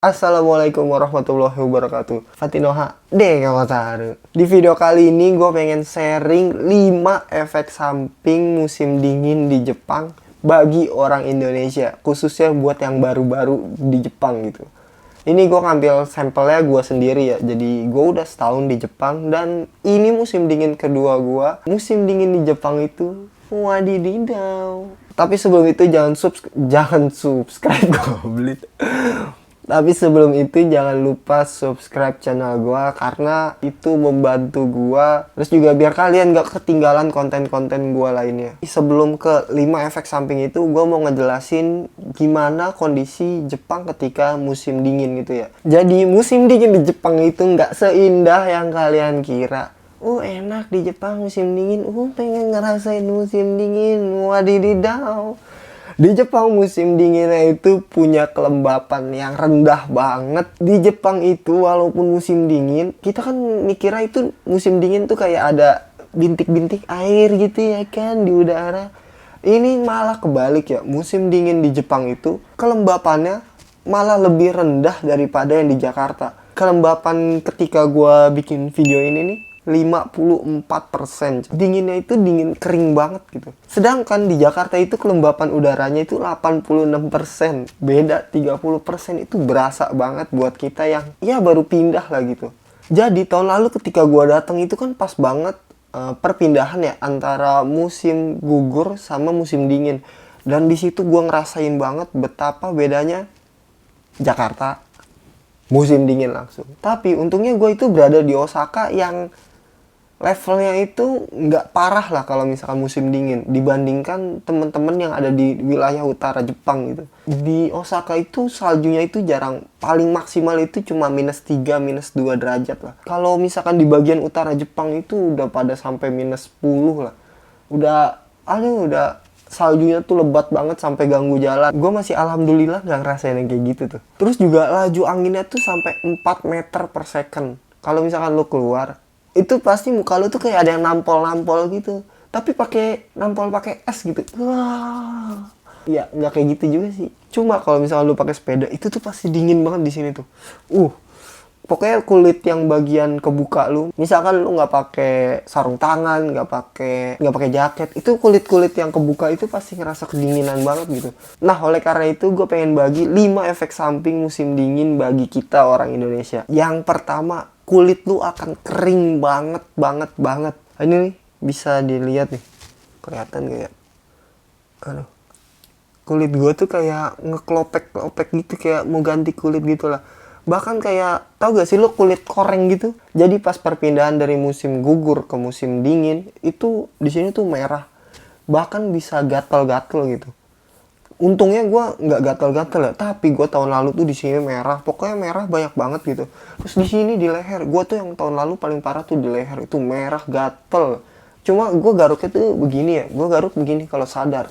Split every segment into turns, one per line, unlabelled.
Assalamualaikum warahmatullahi wabarakatuh. Fatinoha Dengawataru. Di video kali ini gue pengen sharing 5 efek samping musim dingin di Jepang bagi orang Indonesia, khususnya buat yang baru-baru di Jepang gitu. Ini gue ngambil sampelnya gue sendiri ya. Jadi gue udah setahun di Jepang dan ini musim dingin kedua gue. Musim dingin di Jepang itu wadididaw. Tapi sebelum itu jangan subscribe goblin. Tapi sebelum itu jangan lupa subscribe channel gua karena itu membantu gua. Terus juga biar kalian gak ketinggalan konten-konten gua lainnya. Sebelum ke 5 efek samping itu gua mau ngejelasin gimana kondisi Jepang ketika musim dingin gitu ya. Jadi musim dingin di Jepang itu nggak seindah yang kalian kira. Enak di Jepang musim dingin. Pengen ngerasain musim dingin. Wadididaw. Di Jepang musim dinginnya itu punya kelembapan yang rendah banget. Di Jepang itu walaupun musim dingin, kita kan mikirnya itu musim dingin tuh kayak ada bintik-bintik air gitu ya kan di udara. Ini malah kebalik ya. Musim dingin di Jepang itu kelembapannya malah lebih rendah daripada yang di Jakarta. Kelembapan ketika gua bikin video ini nih 54%. Dinginnya itu dingin kering banget gitu. Sedangkan di Jakarta itu kelembapan udaranya itu 86%. Beda 30% itu berasa banget buat kita yang ya baru pindah lah gitu. Jadi tahun lalu ketika gua datang itu kan pas banget perpindahan ya antara musim gugur sama musim dingin. Dan di situ gua ngerasain banget betapa bedanya Jakarta musim dingin langsung. Tapi untungnya gue itu berada di Osaka yang levelnya itu nggak parah lah kalau misalkan musim dingin dibandingkan teman-teman yang ada di wilayah utara Jepang gitu. Di Osaka itu saljunya itu jarang, paling maksimal itu cuma -3, -2 derajat lah. Kalau misalkan di bagian utara Jepang itu udah pada sampai -10 lah. Udah saljunya tuh lebat banget sampai ganggu jalan. Gue masih alhamdulillah nggak ngerasain yang kayak gitu tuh. Terus juga laju anginnya tuh sampai 4 meter per second. Kalau misalkan lo keluar itu pasti muka lu tuh kayak ada yang nampol-nampol gitu, tapi pakai es gitu. Wah, ya nggak kayak gitu juga sih. Cuma kalau misalnya lu pakai sepeda itu tuh pasti dingin banget di sini tuh. Pokoknya kulit yang bagian kebuka lu, misalkan lu nggak pakai sarung tangan, nggak pakai jaket, itu kulit yang kebuka itu pasti ngerasa kedinginan banget gitu. Nah, oleh karena itu gue pengen bagi 5 efek samping musim dingin bagi kita orang Indonesia. Yang pertama, kulit lu akan kering banget. Ini nih bisa dilihat nih, kelihatan kayak, aduh, kulit gue tuh kayak ngeklopek gitu, kayak mau ganti kulit gitu lah. Bahkan kayak, tau gak sih lo kulit koreng gitu. Jadi pas perpindahan dari musim gugur ke musim dingin itu di sini tuh merah, bahkan bisa gatal-gatal gitu. Untungnya gue nggak gatal-gatal ya, tapi gue tahun lalu tuh di sini merah, pokoknya merah banyak banget gitu. Terus di sini di leher, gue tuh yang tahun lalu paling parah tuh di leher itu merah gatel. Cuma gue garuknya tuh begini ya, gue garuk begini kalau sadar.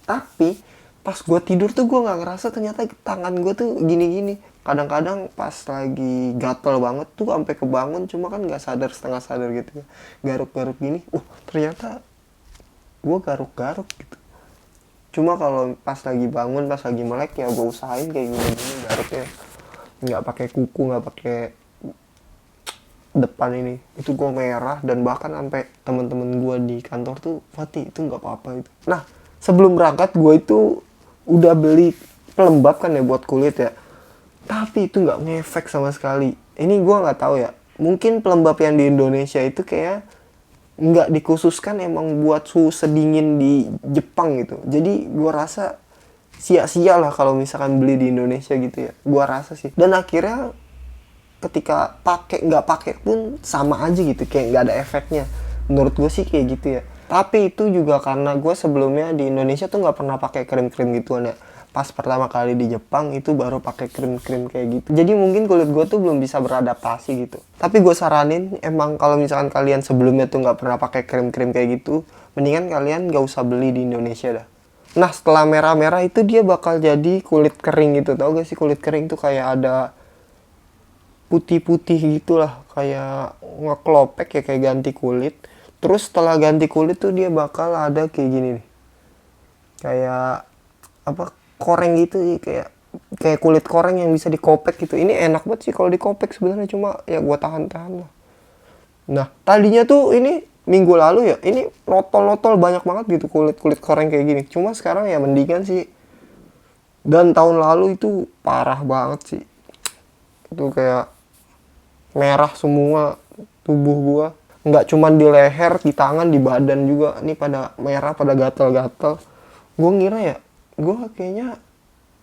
Tapi pas gue tidur tuh gue nggak ngerasa ternyata tangan gue tuh gini-gini. Kadang-kadang pas lagi gatel banget tuh sampai kebangun, cuma kan nggak sadar, setengah sadar gitu ya. Garuk-garuk gini, ternyata gue garuk-garuk gitu. Cuma kalau pas lagi bangun, pas lagi melek ya gue usahain kayak gini-gini garuknya. Nggak pakai kuku, nggak pakai depan ini. Itu gue merah dan bahkan sampai teman-teman gue di kantor tuh, Fatih itu nggak apa-apa itu. Nah, sebelum berangkat gue itu udah beli pelembab kan ya buat kulit ya. Tapi itu nggak ngefek sama sekali. Ini gue nggak tahu ya. Mungkin pelembab yang di Indonesia itu kayak nggak dikhususkan emang buat suhu sedingin di Jepang gitu. Jadi gue rasa sia-sia lah kalau misalkan beli di Indonesia gitu ya. Gue rasa sih. Dan akhirnya ketika nggak pakai pun sama aja gitu, kayak nggak ada efeknya. Menurut gue sih kayak gitu ya. Tapi itu juga karena gue sebelumnya di Indonesia tuh nggak pernah pakai krim-krim gituan ya. Pas pertama kali di Jepang itu baru pakai krim-krim kayak gitu. Jadi mungkin kulit gue tuh belum bisa beradaptasi gitu. Tapi gue saranin emang kalau misalkan kalian sebelumnya tuh nggak pernah pakai krim-krim kayak gitu, mendingan kalian nggak usah beli di Indonesia dah. Nah, setelah merah-merah itu dia bakal jadi kulit kering gitu. Tau gak sih kulit kering tuh kayak ada putih-putih gitulah, kayak ngeklopek ya, kayak ganti kulit. Terus setelah ganti kulit tuh dia bakal ada kayak gini nih. Kayak apa? Koreng gitu sih, kayak kayak kulit koreng yang bisa dikopek gitu. Ini enak banget sih kalau dikopek sebenarnya, cuma ya gua tahan-tahan lah. Nah, tadinya tuh ini minggu lalu ya, ini notol-notol banyak banget gitu kulit-kulit koreng kayak gini. Cuma sekarang ya mendingan sih. Dan tahun lalu itu parah banget sih. Itu kayak merah semua tubuh gua. Nggak cuman di leher, di tangan, di badan juga. Ini pada merah, pada gatal-gatal. Gua ngira ya, gua kayaknya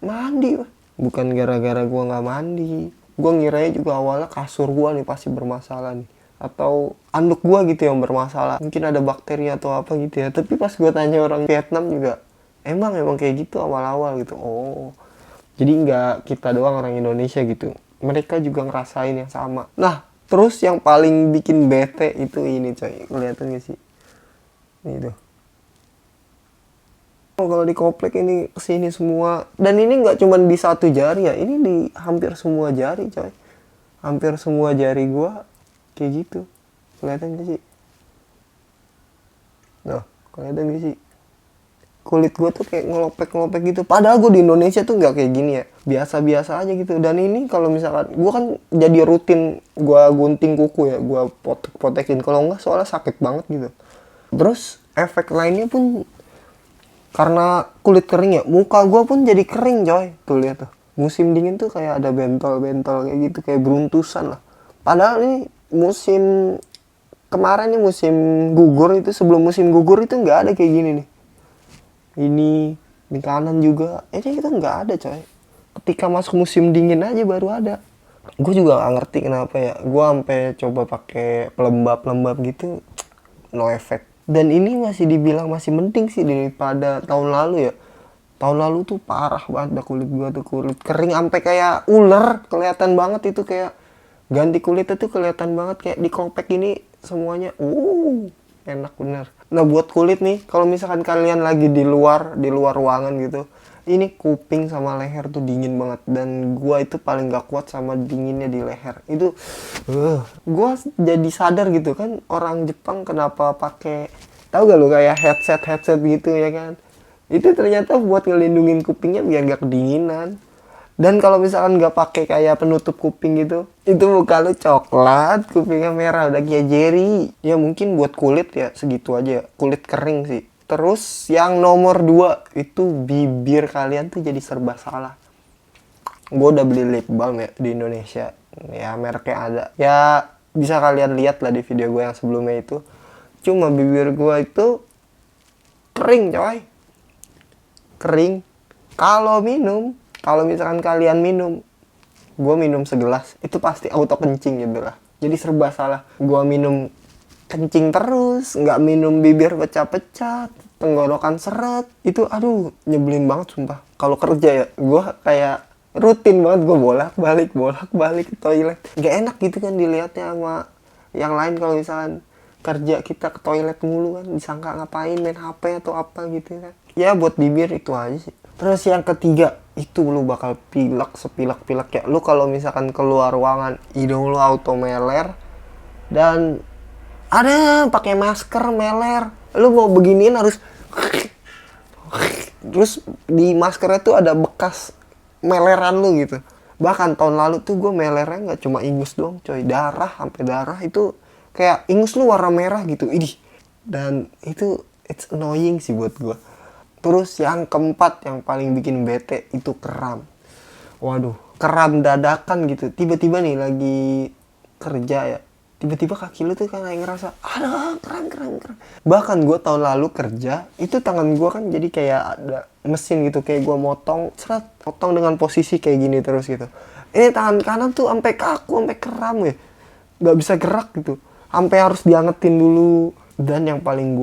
mandi, Pak. Bukan gara-gara gua nggak mandi. Gua ngiranya juga awalnya kasur gua nih pasti bermasalah nih. Atau anduk gua gitu yang bermasalah. Mungkin ada bakteri atau apa gitu ya. Tapi pas gua tanya orang Vietnam juga, emang kayak gitu awal-awal gitu. Oh, jadi nggak kita doang orang Indonesia gitu. Mereka juga ngerasain yang sama. Nah, terus yang paling bikin bete itu ini coy. Kelihatan gak sih? Ini tuh. Oh, kalau di komplek ini kesini semua. Dan ini nggak cuma di satu jari ya. Ini di hampir semua jari coy. Hampir semua jari gua kayak gitu. Kelihatan gak sih? Nah, kelihatan gak sih? Kulit gue tuh kayak ngelopek-ngelopek gitu. Padahal gue di Indonesia tuh nggak kayak gini ya. Biasa-biasa aja gitu. Dan ini kalau misalkan gue kan jadi rutin gue gunting kuku ya, gue potek-potekin. Kalau nggak soalnya sakit banget gitu. Terus efek lainnya pun karena kulit kering ya, muka gue pun jadi kering coy. Tuh lihat tuh. Musim dingin tuh kayak ada bentol-bentol kayak gitu, kayak beruntusan lah. Padahal ini musim kemarin nih musim gugur itu, sebelum musim gugur itu nggak ada kayak gini nih. Ini di kanan juga ini kita nggak ada coy. Ketika masuk musim dingin aja baru ada. Gue juga nggak ngerti kenapa ya. Gue sampai coba pakai pelembab gitu, no efek. Dan ini masih dibilang masih mending sih daripada tahun lalu ya. Tahun lalu tuh parah banget dah kulit gue tuh, kulit kering sampai kayak ular, kelihatan banget itu, kayak ganti kulitnya tuh kelihatan banget kayak di compact ini semuanya. Enak bener. Nah, buat kulit nih, kalau misalkan kalian lagi di luar ruangan gitu, ini kuping sama leher tuh dingin banget. Dan gua itu paling gak kuat sama dinginnya di leher. Itu gua jadi sadar gitu kan, orang Jepang kenapa pakai, tahu gak lu, kayak headset gitu ya kan. Itu ternyata buat ngelindungin kupingnya biar gak kedinginan. Dan kalau misalkan nggak pakai kayak penutup kuping gitu, itu muka lu coklat, kupingnya merah, udah kayak Jerry. Ya mungkin buat kulit ya segitu aja, kulit kering sih. Terus yang nomor 2 itu bibir kalian tuh jadi serba salah. Gue udah beli lip balm ya di Indonesia, ya mereknya ada. Ya bisa kalian lihat lah di video gue yang sebelumnya itu. Cuma bibir gue itu kering coy, kering. Kalau misalkan kalian minum, gue minum segelas, itu pasti auto kencing gitu lah. Jadi serba salah. Gue minum kencing terus, nggak minum bibir pecah-pecah, tenggorokan seret. Itu aduh nyebelin banget sumpah. Kalau kerja ya, gue kayak rutin banget gue bolak-balik ke toilet. Gak enak gitu kan dilihatnya sama yang lain kalau misalkan kerja kita ke toilet mulu kan, disangka ngapain, main HP atau apa gitu kan. Ya buat bibir itu aja sih. Terus yang ketiga, itu lu bakal pilek sepilek-pilek ya. Lu kalau misalkan keluar ruangan, hidung lu auto meler, dan ada pakai masker meler. Lu mau beginiin harus terus di maskernya tuh ada bekas meleran lu gitu. Bahkan tahun lalu tuh gue melernya nggak cuma ingus doang coy, darah, sampai darah itu kayak ingus lu warna merah gitu. Idih. Dan itu it's annoying sih buat gue. Terus yang keempat yang paling bikin bete itu kram. Waduh, kram dadakan gitu. Tiba-tiba nih lagi kerja ya, tiba-tiba kaki lu tuh kayak ngerasa ada kram. Bahkan gue tahun lalu kerja, itu tangan gue kan jadi kayak ada mesin gitu, kayak gue motong dengan posisi kayak gini terus gitu. Ini tangan kanan tuh sampai kaku, sampai kram ya, nggak bisa gerak gitu, sampai harus diangetin dulu. Dan yang paling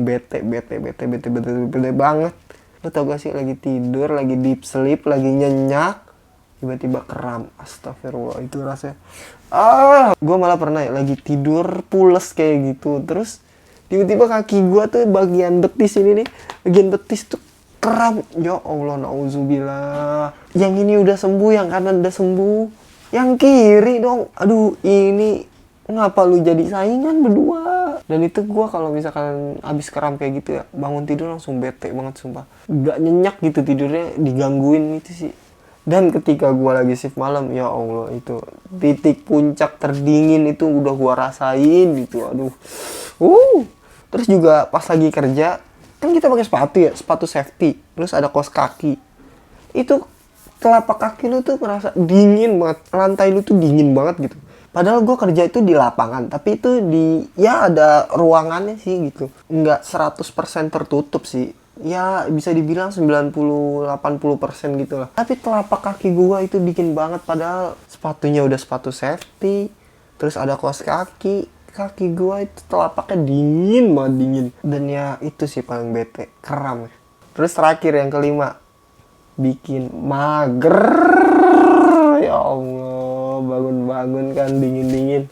bete banget, lo tau gak sih, lagi tidur, lagi deep sleep, lagi nyenyak, tiba-tiba kram. Astagfirullah, itu rasanya gue malah pernah ya, lagi tidur pules kayak gitu, terus tiba-tiba kaki gue tuh bagian betis ini nih, bagian betis tuh kram. Ya Allah, nauzubillah. Yang ini udah sembuh, yang kanan udah sembuh, yang kiri dong, aduh ini ngapa lu jadi saingan berdua. Dan itu gue kalau misalkan abis kram kayak gitu ya, bangun tidur langsung bete banget sumpah. Gak nyenyak gitu tidurnya, digangguin itu sih. Dan ketika gua lagi shift malam, ya Allah, itu titik puncak terdingin itu udah gua rasain gitu. Aduh. Terus juga pas lagi kerja, kan kita pakai sepatu ya, sepatu safety. Terus ada kaos kaki. Itu telapak kaki lu tuh ngerasa dingin banget, lantai lu tuh dingin banget gitu. Padahal gue kerja itu di lapangan, tapi itu ya ada ruangannya sih gitu. Nggak 100% tertutup sih. Ya bisa dibilang 90-80% gitu lah. Tapi telapak kaki gue itu dingin banget, padahal sepatunya udah sepatu safety. Terus ada kaos kaki. Kaki gue itu telapaknya dingin banget, dingin. Dan ya itu sih paling bete, kram ya. Terus terakhir yang kelima, bikin mager. Ya Allah, bangun-bangun kan dingin-dingin.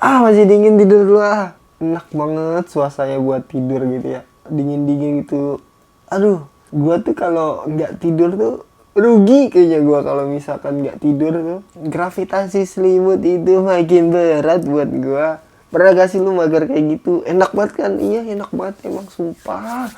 Masih dingin, tidur dulu ah. Enak banget suasananya buat tidur gitu ya. Dingin-dingin gitu. Aduh, gua tuh kalau nggak tidur tuh rugi kayaknya gua kalau misalkan nggak tidur tuh. Gravitasi selimut itu makin berat buat gua. Pernah gak sih lu mager kayak gitu? Enak banget kan? Iya, enak banget emang, sumpah.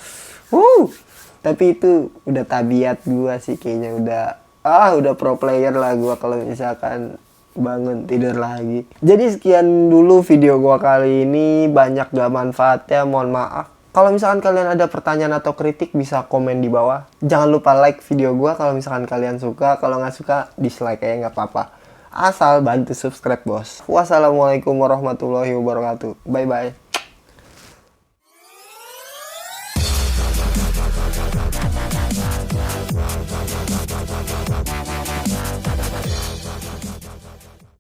Tapi itu udah tabiat gua sih kayaknya, udah pro player lah gua kalau misalkan bangun tidur lagi. Jadi sekian dulu video gua kali ini, banyak gak manfaatnya, mohon maaf. Kalau misalkan kalian ada pertanyaan atau kritik bisa komen di bawah. Jangan lupa like video gua kalau misalkan kalian suka, kalau nggak suka dislike aja nggak apa-apa. Asal bantu subscribe bos. Wassalamualaikum warahmatullahi wabarakatuh. Bye bye.